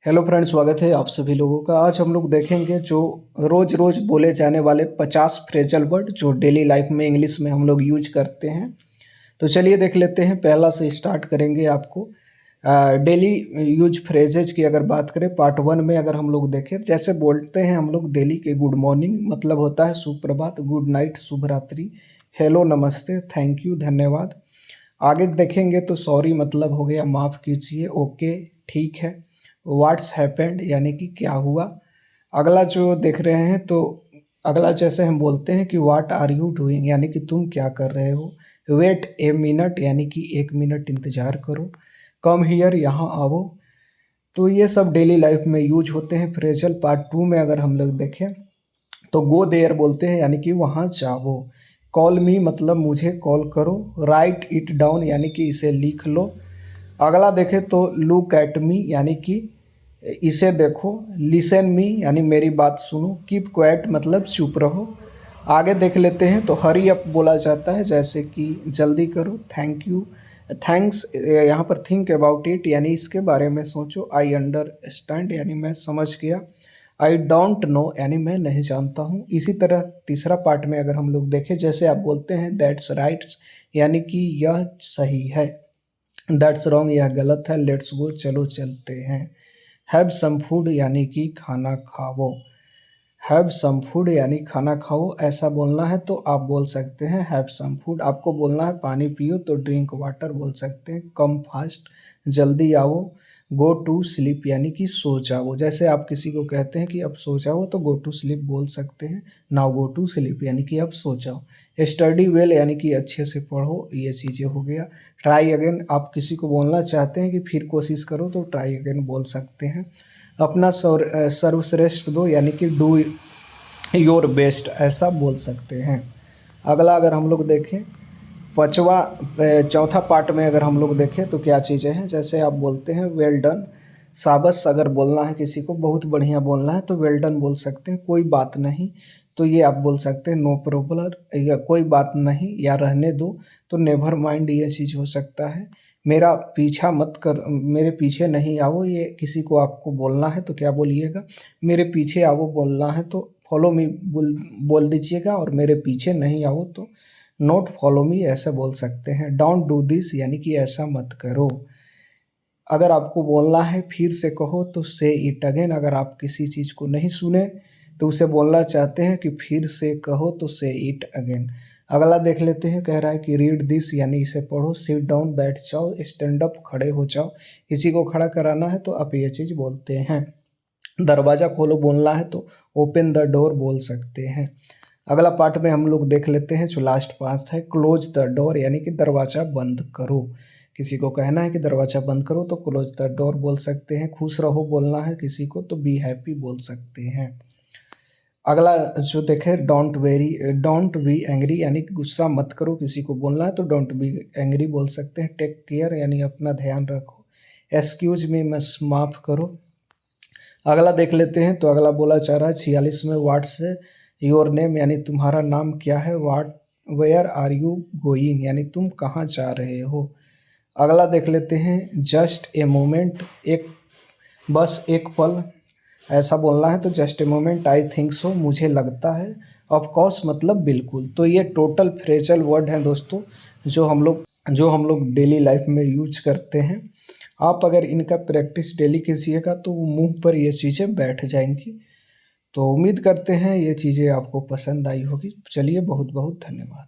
Hello friends, स्वागत है आप सभी लोगों का। आज हम लोग देखेंगे जो रोज़ रोज़ बोले जाने वाले 50 फ्रेजल वर्ड जो डेली लाइफ में इंग्लिश में हम लोग यूज करते हैं। तो चलिए देख लेते हैं। पहला से स्टार्ट करेंगे। आपको डेली यूज फ्रेजेज की अगर बात करें पार्ट 1 में अगर हम लोग देखें, जैसे बोलते हैं हम लोग डेली के गुड मॉर्निंग मतलब होता है सुप्रभात, गुड नाइट, शुभ रात्रि, हेलो, नमस्ते, थैंक यू, धन्यवाद। आगे देखेंगे तो सॉरी मतलब हो गया माफ़ कीजिए, ओके, ठीक है। व्हाट्स हैपेंड यानी कि क्या हुआ। अगला जो देख रहे हैं तो अगला जैसे हम बोलते हैं कि व्हाट आर यू डूइंग यानी कि तुम क्या कर रहे हो। वेट ए मिनट यानी कि 1 मिनट इंतज़ार करो। कम हियर यहाँ आओ। तो ये सब डेली लाइफ में यूज होते हैं फ्रेजल। पार्ट 2 में अगर हम लोग देखें तो गो देयर बोलते हैं यानी कि वहाँ जाओ। कॉल मी मतलब मुझे कॉल करो। राइट इट डाउन यानी कि इसे लिख लो। अगला देखें तो लुक एट मी यानी कि इसे देखो। लिसन मी यानी मेरी बात सुनो। कीप क्वाइट मतलब चुप रहो। आगे देख लेते हैं तो हरी अप बोला जाता है जैसे कि जल्दी करो। थैंक यू, थैंक्स यहाँ पर थिंक अबाउट इट यानी इसके बारे में सोचो। आई अंडरस्टैंड यानी मैं समझ गया। आई डोंट नो यानी मैं नहीं जानता हूँ। इसी तरह तीसरा पार्ट में अगर हम लोग देखें, जैसे आप बोलते हैं दैट्स राइट्स यानी कि यह सही है। दैट्स रॉन्ग यह गलत है। लेट्स गो चलो चलते हैं। हैव सम फूड यानी कि खाना खाओ। हैव सम फूड यानी खाना खाओ। ऐसा बोलना है तो आप बोल सकते हैं हैव सम फूड। आपको बोलना है पानी पियो तो ड्रिंक वाटर बोल सकते हैं। कम फास्ट जल्दी आओ। गो टू स्लीप यानी कि सो जाओ। जैसे आप किसी को कहते हैं कि अब सो जाओ तो गो टू स्लीप बोल सकते हैं। नाउ गो टू स्लीप यानी कि अब सो जाओ। स्टडी वेल यानी कि अच्छे से पढ़ो। ये चीज़ें हो गया। ट्राई अगेन आप किसी को बोलना चाहते हैं कि फिर कोशिश करो तो ट्राई अगेन बोल सकते हैं। अपना सर्वश्रेष्ठ दो यानी कि डू योर बेस्ट ऐसा बोल सकते हैं। अगला अगर हम लोग देखें चौथा पार्ट में अगर हम लोग देखें तो क्या चीज़ें हैं, जैसे आप बोलते हैं वेल डन। शाबाश अगर बोलना है किसी को बहुत बढ़िया बोलना है तो वेल डन बोल सकते हैं। कोई बात नहीं तो ये आप बोल सकते हैं नो प्रॉब्लम, या कोई बात नहीं या रहने दो तो नेवर माइंड ये चीज़ हो सकता है। मेरा पीछा मत कर, मेरे पीछे नहीं आओ, ये किसी को आपको बोलना है तो क्या बोलिएगा, मेरे पीछे आओ बोलना है तो फॉलो मी बोल दीजिएगा, और मेरे पीछे नहीं आओ तो नोट फॉलो मी ऐसा बोल सकते हैं। डोंट डू दिस यानी कि ऐसा मत करो। अगर आपको बोलना है फिर से कहो तो से इट अगेन। अगर आप किसी चीज़ को नहीं सुने तो उसे बोलना चाहते हैं कि फिर से कहो तो से इट अगेन। अगला देख लेते हैं, कह रहा है कि रीड दिस यानी इसे पढ़ो। सिट डाउन बैठ जाओ। स्टैंड अप खड़े हो जाओ। किसी को खड़ा कराना है तो आप ये चीज़ बोलते हैं। दरवाज़ा खोलो बोलना है तो ओपन द डोर बोल सकते हैं। अगला पार्ट में हम लोग देख लेते हैं जो लास्ट पार्ट है, क्लोज द डोर यानी कि दरवाज़ा बंद करो। किसी को कहना है कि दरवाज़ा बंद करो तो क्लोज द डोर बोल सकते हैं। खुश रहो बोलना है किसी को तो बी हैप्पी बोल सकते हैं। अगला जो देखें डोंट बी एंग्री यानी कि गुस्सा मत करो किसी को बोलना है तो डोंट बी एंग्री बोल सकते हैं। टेक केयर यानी अपना ध्यान रखो। एक्सक्यूज मी माफ़ करो। अगला देख लेते हैं तो अगला बोला जा रहा है 46 में, व्हाट्स योर नेम यानी तुम्हारा नाम क्या है। वेयर आर यू गोइंग यानी तुम कहाँ जा रहे हो। अगला देख लेते हैं जस्ट ए मोमेंट, बस एक पल ऐसा बोलना है तो just a moment I think so मुझे लगता है। ऑफ कोर्स मतलब बिल्कुल। तो ये टोटल फ्रेजल वर्ड हैं दोस्तों जो हम लोग डेली लाइफ में यूज करते हैं। आप अगर इनका प्रैक्टिस डेली कीजिएगा तो मुंह पर ये चीज़ें बैठ जाएंगी। तो उम्मीद करते हैं ये चीज़ें आपको पसंद आई होगी। चलिए बहुत बहुत धन्यवाद।